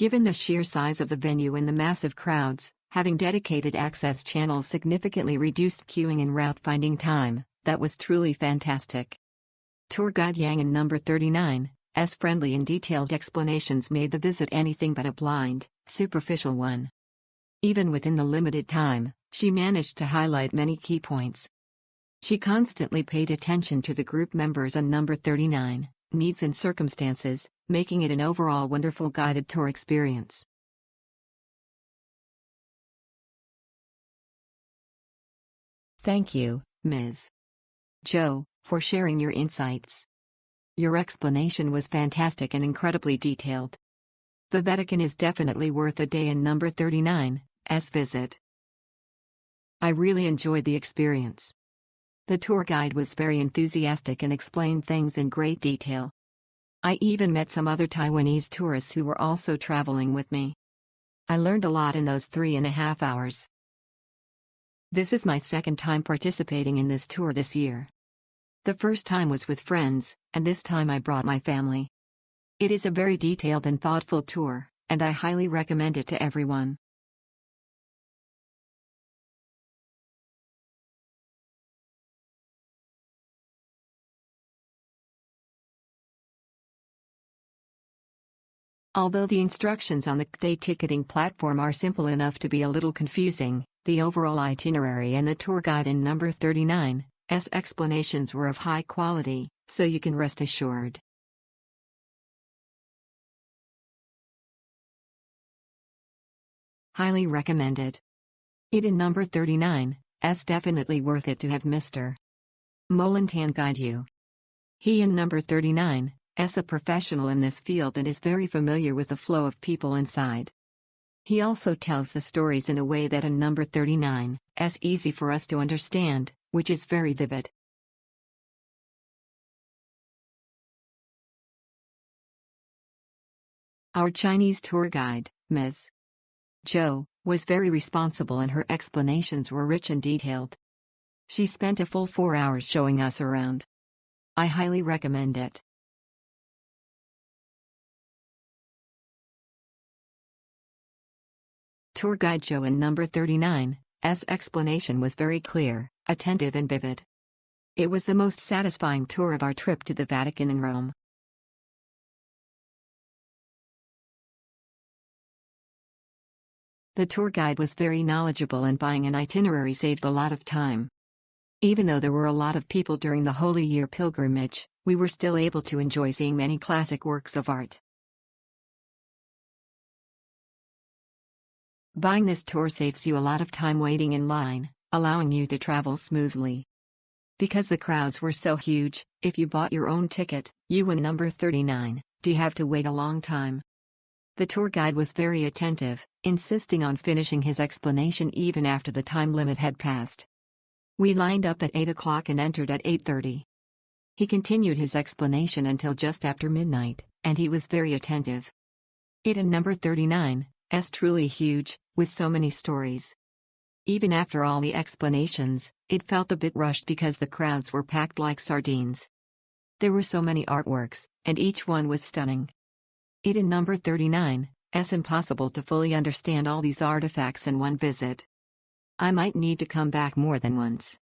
Given the sheer size of the venue and the massive crowds, having dedicated access channels significantly reduced queuing and route finding time. That was truly fantastic. Tour guide Yang and number 39's friendly and detailed explanations made the visit anything but a blind, superficial one. Even within the limited time, she managed to highlight many key points. She constantly paid attention to the group members and number 39 needs and circumstances, making it an overall wonderful guided tour experience. Thank you, Ms. Joe, for sharing your insights. Your explanation was fantastic and incredibly detailed. The Vatican is definitely worth a day in number 39's visit. I really enjoyed the experience. The tour guide was very enthusiastic and explained things in great detail. I even met some other Taiwanese tourists who were also traveling with me. I learned a lot in those 3.5 hours. This is my second time participating in this tour this year. The first time was with friends, and this time I brought my family. It is a very detailed and thoughtful tour, and I highly recommend it to everyone. Although the instructions on the day ticketing platform are simple enough to be a little confusing, the overall itinerary and the tour guide in number 39's explanations were of high quality, so you can rest assured. Highly recommended. It in number 39's definitely worth it to have Mr. Molintan guide you. He in number 39's a professional in this field and is very familiar with the flow of people inside. He also tells the stories in a way that in number 39's easy for us to understand, which is very vivid. Our Chinese tour guide, Ms. Zhou, was very responsible and her explanations were rich and detailed. She spent a full 4 hours showing us around. I highly recommend it. Tour guide Zhou in number 39's explanation was very clear, attentive and vivid. It was the most satisfying tour of our trip to the Vatican in Rome. The tour guide was very knowledgeable and buying an itinerary saved a lot of time. Even though there were a lot of people during the Holy Year pilgrimage, we were still able to enjoy seeing many classic works of art. Buying this tour saves you a lot of time waiting in line, allowing you to travel smoothly. Because the crowds were so huge, if you bought your own ticket, you and number 39, do have to wait a long time. The tour guide was very attentive, insisting on finishing his explanation even after the time limit had passed. We lined up at 8 o'clock and entered at 8:30. He continued his explanation until just after midnight, and he was very attentive. It and number 39's truly huge, with so many stories. Even after all the explanations, it felt a bit rushed because the crowds were packed like sardines. There were so many artworks, and each one was stunning. It and number 39's impossible to fully understand all these artifacts in one visit. I might need to come back more than once.